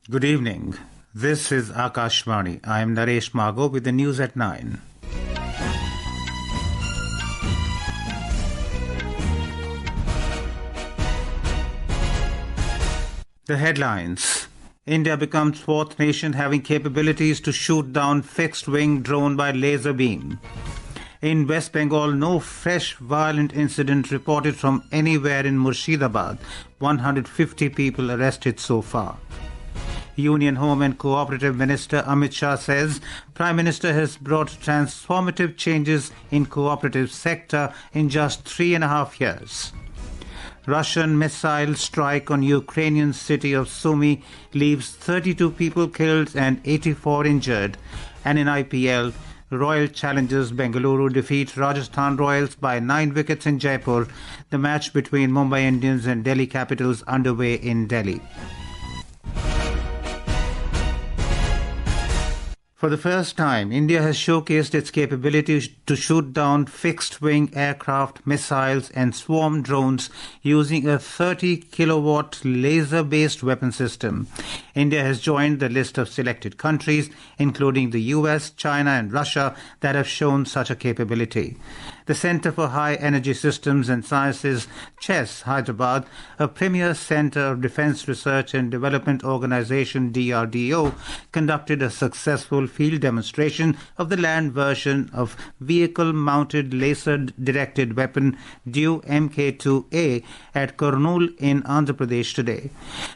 Good evening. This is Akashvani. I am Naresh Mago with the news at 9. The headlines. India becomes fourth nation having capabilities to shoot down fixed-wing drone by laser beam. In West Bengal, no fresh violent incident reported from anywhere in Murshidabad. 150 people arrested so far. Union Home and Cooperative Minister Amit Shah says Prime Minister has brought transformative changes in cooperative sector in just 3.5 years. Russian missile strike on Ukrainian city of Sumy leaves 32 people killed and 84 injured. And in IPL, Royal Challengers Bengaluru defeat Rajasthan Royals by 9 wickets in Jaipur. The match between Mumbai Indians and Delhi Capitals underway in Delhi. For the first time, India has showcased its capability to shoot down fixed-wing aircraft, missiles and swarm drones using a 30-kilowatt laser-based weapon system. India has joined the list of selected countries, including the US, China and Russia, that have shown such a capability. The Center for High Energy Systems and Sciences, CHESS, Hyderabad, a premier center of defense research and development organization DRDO, conducted a successful field demonstration of the land version of vehicle-mounted laser-directed weapon DU Mk2A at Kurnool in Andhra Pradesh today.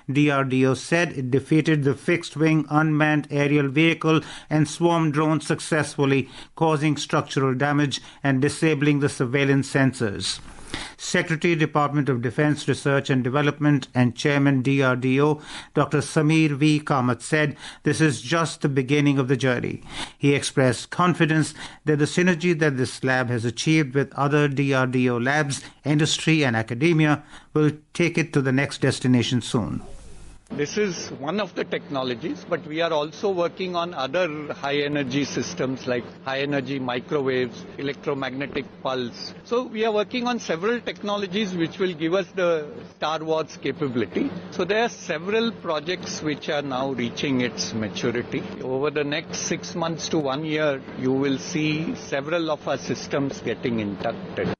DRDO said it defeated the fixed-wing unmanned aerial vehicle and swarm drone successfully, causing structural damage and disabling the surveillance sensors. Secretary, Department of Defense Research and Development and Chairman DRDO, Dr. Sameer V. Kamath said this is just the beginning of the journey. He expressed confidence that the synergy that this lab has achieved with other DRDO labs, industry and academia will take it to the next destination soon. This is one of the technologies, but we are also working on other high-energy systems like high-energy microwaves, electromagnetic pulse. So we are working on several technologies which will give us the Star Wars capability. So there are several projects which are now reaching its maturity. Over the next 6 months to 1 year, you will see several of our systems getting inducted.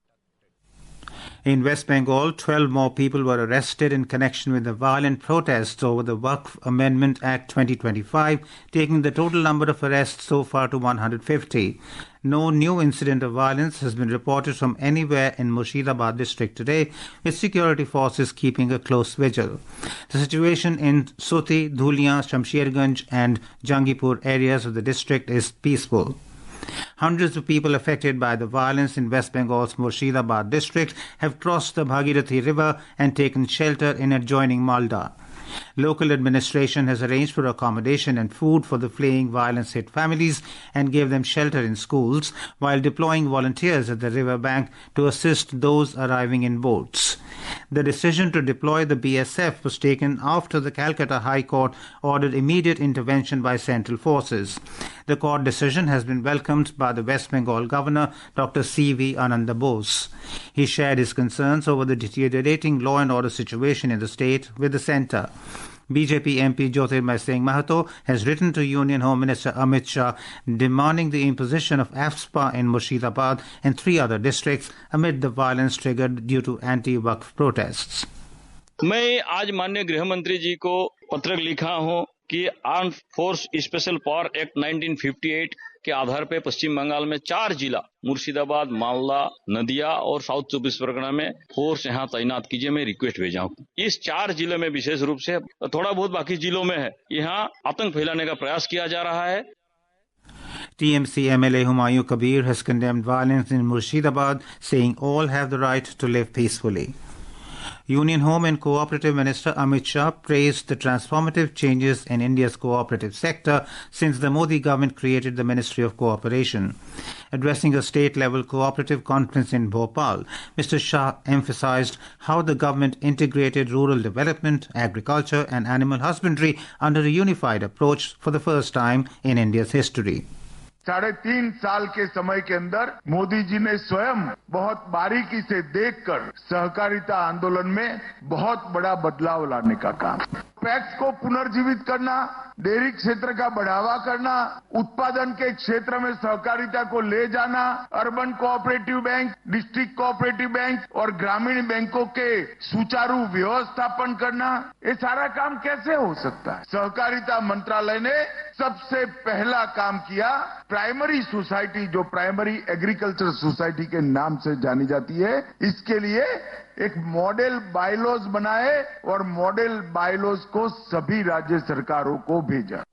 In West Bengal, 12 more people were arrested in connection with the violent protests over the Waqf Amendment Act 2025, taking the total number of arrests so far to 150. No new incident of violence has been reported from anywhere in Murshidabad district today, with security forces keeping a close vigil. The situation in Soti, Dhulian, Shamsherganj and Jangipur areas of the district is peaceful. Hundreds of people affected by the violence in West Bengal's Murshidabad district have crossed the Bhagirathi River and taken shelter in adjoining Malda. Local administration has arranged for accommodation and food for the fleeing violence-hit families and gave them shelter in schools, while deploying volunteers at the river bank to assist those arriving in boats. The decision to deploy the BSF was taken after the Calcutta High Court ordered immediate intervention by central forces. The court decision has been welcomed by the West Bengal Governor, Dr. C.V. Ananda Bose. He shared his concerns over the deteriorating law and order situation in the state with the centre. BJP MP Jyotirmay Singh Mahato has written to Union Home Minister Amit Shah demanding the imposition of AFSPA in Murshidabad and 3 other districts amid the violence triggered due to anti-Waqf protests. मैं आज माननीय गृह मंत्री जी को पत्र लिखा हूं कि armed force special power act 1958 के आधार पर पश्चिम बंगाल में 4 जिला मुर्शिदाबाद, मालदा, नदिया और साउथ 24 परगना में फोर्स यहाँ तैनात कीजिए। मैं रिक्वेस्ट भेजा हूँ। इस 4 जिले में विशेष रूप से थोड़ा बहुत बाकी जिलों में है, यहाँ आतंक फैलाने का प्रयास किया जा रहा है। TMC MLA Humayun Kabir has condemned violence in Murshidabad, saying all have the right to live peacefully. Union Home and Cooperative Minister Amit Shah praised the transformative changes in India's cooperative sector since the Modi government created the Ministry of Cooperation. Addressing a state-level cooperative conference in Bhopal, Mr. Shah emphasized how the government integrated rural development, agriculture and animal husbandry under a unified approach for the first time in India's history. 3.5 साल के समय के अंदर मोदी जी ने स्वयं बहुत बारीकी से देखकर सहकारिता आंदोलन में बहुत बड़ा बदलाव लाने का काम। पैक्स को पुनर्जीवित करना, डेयरी क्षेत्र का बढ़ावा करना, उत्पादन के क्षेत्र में सहकारिता को ले जाना, urban cooperative bank, district cooperative bank और ग्रामीण बैंकों के सुचारू व्यवस्थापन करना, ये सारा काम कैसे हो सकता है? सहकारिता मंत्रालय ने सबसे पहला काम किया, प्राइमरी सोसाइटी, जो प्राइमरी एग्रीकल्चर सोसाइटी के नाम से जानी जाती है, इसके लिए एक मॉडल बायलॉज बनाए और मॉडल बायलॉज को सभी राज्य सरकारों को भेजा।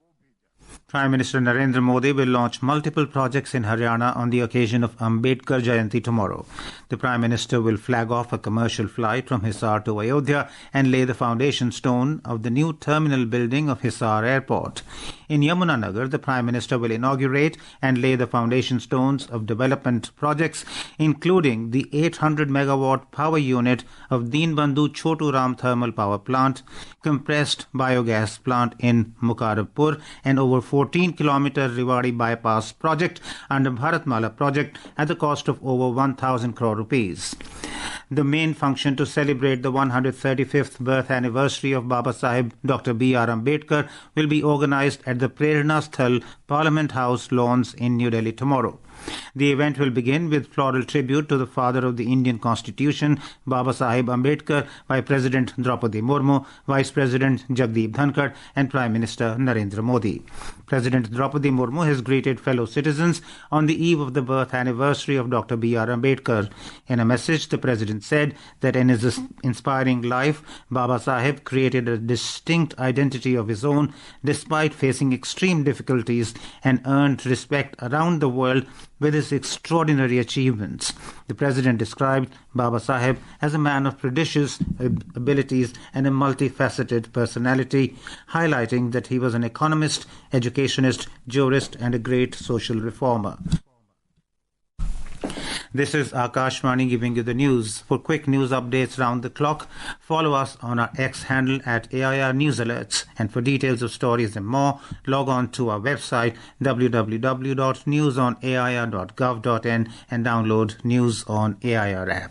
Prime Minister Narendra Modi will launch multiple projects in Haryana on the occasion of Ambedkar Jayanti tomorrow. The Prime Minister will flag off a commercial flight from Hisar to Ayodhya and lay the foundation stone of the new terminal building of Hisar Airport. In Yamunanagar, the Prime Minister will inaugurate and lay the foundation stones of development projects, including the 800 megawatt power unit of Deenbandhu Chotu Ram Thermal Power Plant, compressed biogas plant in Mukarrabpur, and over 14-kilometer Rewari bypass project under Bharatmala project at the cost of over 1,000 crore rupees. The main function to celebrate the 135th birth anniversary of Baba Saheb Dr. B.R. Ambedkar will be organized at the Prerna Sthal Parliament House lawns in New Delhi tomorrow. The event will begin with floral tribute to the father of the Indian Constitution, Baba Saheb Ambedkar, by President Draupadi Murmu, Vice President Jagdeep Dhankar, and Prime Minister Narendra Modi. President Draupadi Murmu has greeted fellow citizens on the eve of the birth anniversary of Dr. B.R. Ambedkar. In a message, the President said that in his inspiring life, Baba Saheb created a distinct identity of his own despite facing extreme difficulties and earned respect around the world with his extraordinary achievements. The President described Baba Saheb as a man of prodigious abilities and a multifaceted personality, highlighting that he was an economist, educationist, jurist, and a great social reformer. This is Akashvani giving you the news. For quick news updates round the clock, follow us on our X handle at AIR News Alerts. And for details of stories and more, log on to our website www.newsonair.gov.in and download News on AIR app.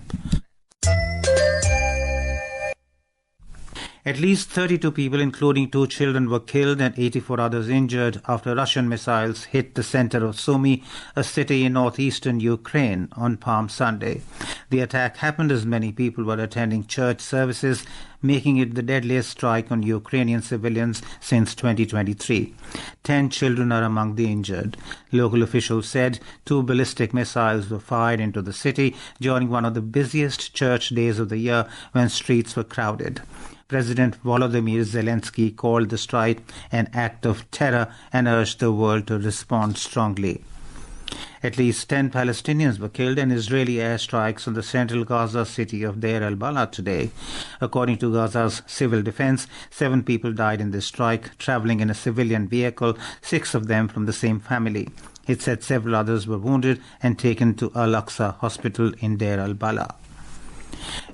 At least 32 people, including 2 children, were killed and 84 others injured after Russian missiles hit the center of Sumy, a city in northeastern Ukraine, on Palm Sunday. The attack happened as many people were attending church services, making it the deadliest strike on Ukrainian civilians since 2023. 10 children are among the injured. Local officials said 2 ballistic missiles were fired into the city during one of the busiest church days of the year when streets were crowded. President Volodymyr Zelensky called the strike an act of terror and urged the world to respond strongly. At least 10 Palestinians were killed in Israeli airstrikes on the central Gaza city of Deir al-Balah today. According to Gaza's civil defense, 7 people died in this strike, traveling in a civilian vehicle, 6 of them from the same family. It said several others were wounded and taken to Al-Aqsa Hospital in Deir al-Balah.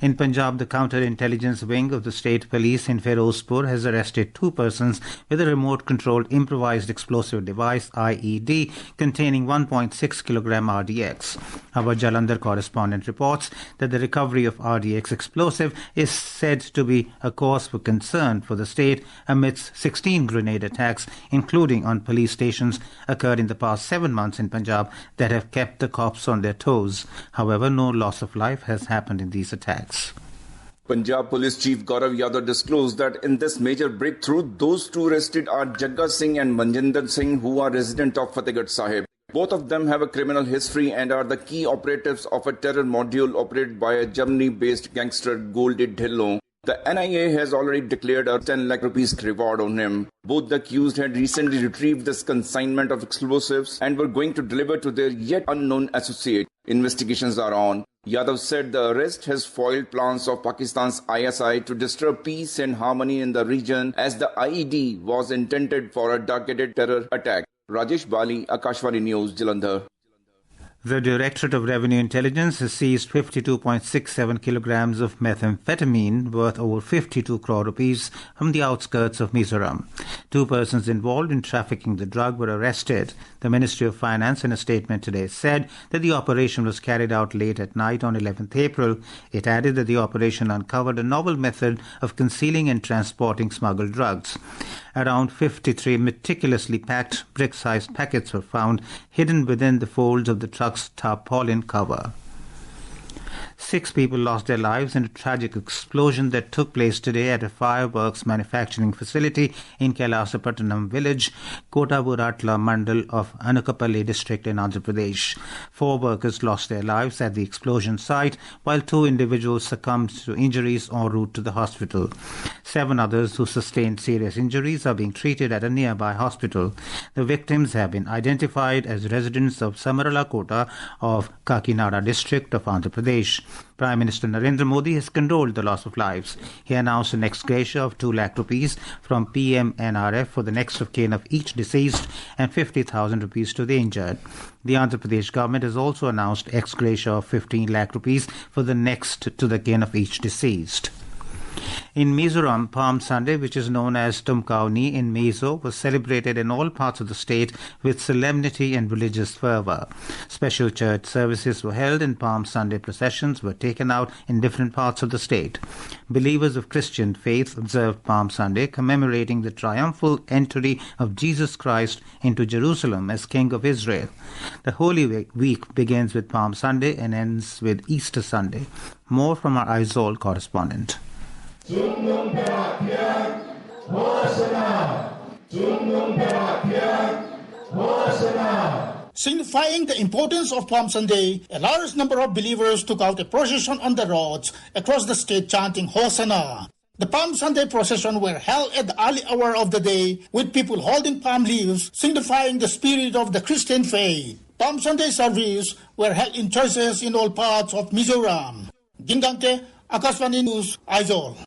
In Punjab, the counter-intelligence wing of the state police in Ferozpur has arrested 2 persons with a remote-controlled improvised explosive device, IED, containing 1.6 kilogram RDX. Our Jalandhar correspondent reports that the recovery of RDX explosive is said to be a cause for concern for the state amidst 16 grenade attacks, including on police stations, occurred in the past 7 months in Punjab that have kept the cops on their toes. However, no loss of life has happened in these attacks. Punjab Police Chief Gaurav Yadav disclosed that in this major breakthrough, those 2 arrested are Jagga Singh and Manjinder Singh, who are resident of Fatehgarh Sahib. Both of them have a criminal history and are the key operatives of a terror module operated by a Germany-based gangster Goldie Dhillon. The NIA has already declared a 10 lakh rupees reward on him. Both the accused had recently retrieved this consignment of explosives and were going to deliver to their yet unknown associate. Investigations are on. Yadav said the arrest has foiled plans of Pakistan's ISI to disturb peace and harmony in the region, as the IED was intended for a targeted terror attack. Rajesh Bali, Akashvani News, Jalandhar. The Directorate of Revenue Intelligence has seized 52.67 kilograms of methamphetamine worth over 52 crore rupees from the outskirts of Mizoram. 2 persons involved in trafficking the drug were arrested. The Ministry of Finance in a statement today said that the operation was carried out late at night on 11th April. It added that the operation uncovered a novel method of concealing and transporting smuggled drugs. Around 53 meticulously packed brick-sized packets were found hidden within the folds of the truck's tarpaulin cover. 6 people lost their lives in a tragic explosion that took place today at a fireworks manufacturing facility in Kailasapatnam village, Kotaburatla Mandal of Anukapalli district in Andhra Pradesh. 4 workers lost their lives at the explosion site, while 2 individuals succumbed to injuries en route to the hospital. 7 others who sustained serious injuries are being treated at a nearby hospital. The victims have been identified as residents of Samarala Kota of Kakinada district of Andhra Pradesh. Prime Minister Narendra Modi has condoled the loss of lives. He announced an ex gratia of 2 lakh rupees from PMNRF for the next of kin of each deceased and 50,000 rupees to the injured. The Andhra Pradesh government has also announced ex gratia of 15 lakh rupees for the next to the kin of each deceased. In Mizoram, Palm Sunday, which is known as Tumkauni in Mizo, was celebrated in all parts of the state with solemnity and religious fervour. Special church services were held and Palm Sunday processions were taken out in different parts of the state. Believers of Christian faith observed Palm Sunday, commemorating the triumphal entry of Jesus Christ into Jerusalem as King of Israel. The Holy Week begins with Palm Sunday and ends with Easter Sunday. More from our Aizawl correspondent. Signifying the importance of Palm Sunday, a large number of believers took out a procession on the roads across the state chanting Hosanna. The Palm Sunday procession were held at the early hour of the day with people holding palm leaves, signifying the spirit of the Christian faith. Palm Sunday services were held in churches in all parts of Mizoram. Gingangke, Akashvani News, Aizawl.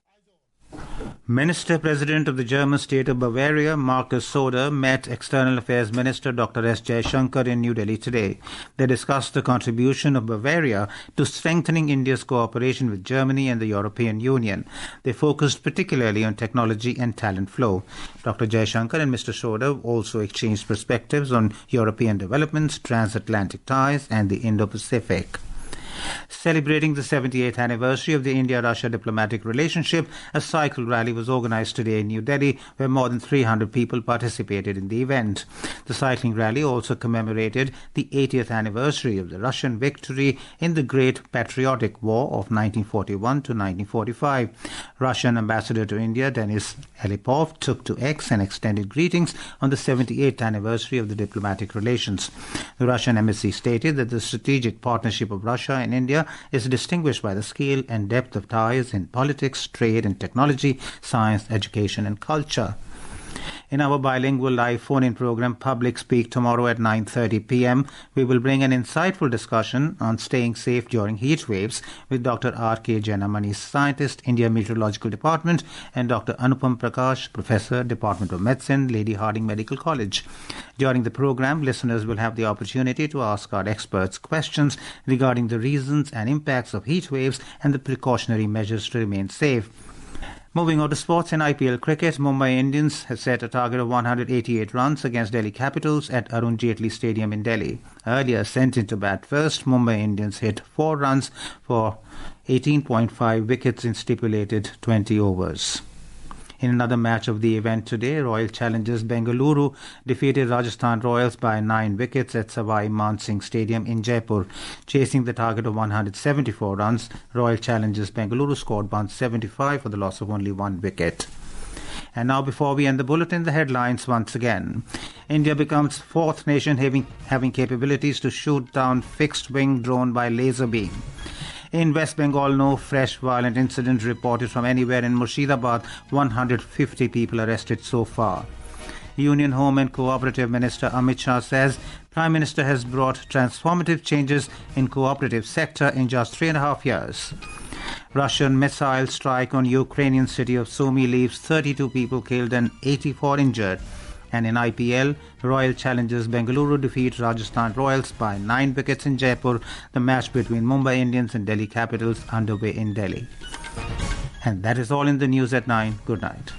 Minister-President of the German state of Bavaria, Markus Söder, met External Affairs Minister Dr. S. Jaishankar in New Delhi today. They discussed the contribution of Bavaria to strengthening India's cooperation with Germany and the European Union. They focused particularly on technology and talent flow. Dr. Jaishankar and Mr. Söder also exchanged perspectives on European developments, transatlantic ties, and the Indo-Pacific. Celebrating the 78th anniversary of the India-Russia diplomatic relationship, a cycle rally was organized today in New Delhi, where more than 300 people participated in the event. The cycling rally also commemorated the 80th anniversary of the Russian victory in the Great Patriotic War of 1941 to 1945. Russian ambassador to India, Denis Elipov, took to X and extended greetings on the 78th anniversary of the diplomatic relations. The Russian embassy stated that the strategic partnership of Russia and India is distinguished by the scale and depth of ties in politics, trade and technology, science, education and culture. In our bilingual live phone-in program Public Speak tomorrow at 9:30 p.m, we will bring an insightful discussion on staying safe during heat waves with Dr. R.K. Janamani, scientist, India Meteorological Department, and Dr. Anupam Prakash, Professor, Department of Medicine, Lady Hardinge Medical College. During the program, listeners will have the opportunity to ask our experts questions regarding the reasons and impacts of heat waves and the precautionary measures to remain safe. Moving on to sports, in IPL cricket, Mumbai Indians have set a target of 188 runs against Delhi Capitals at Arun Jaitley Stadium in Delhi. Earlier sent into bat first, Mumbai Indians hit 4 runs for 18.5 wickets in stipulated 20 overs. In another match of the event today, Royal Challengers Bengaluru defeated Rajasthan Royals by 9 wickets at Savai Man Singh Stadium in Jaipur. Chasing the target of 174 runs, Royal Challengers Bengaluru scored 175 for the loss of only 1 wicket. And now, before we end the bulletin, the headlines once again. India becomes 4th nation having capabilities to shoot down fixed-wing drone by laser beam. In West Bengal, no fresh violent incident reported from anywhere in Murshidabad. 150 people arrested so far. Union Home and Cooperative Minister Amit Shah says Prime Minister has brought transformative changes in cooperative sector in just 3.5 years. Russian missile strike on Ukrainian city of Sumy leaves 32 people killed and 84 injured. And in IPL, Royal Challengers Bengaluru defeat Rajasthan Royals by 9 wickets in Jaipur. The match between Mumbai Indians and Delhi Capitals underway in Delhi. And that is all in the news at 9. Good night.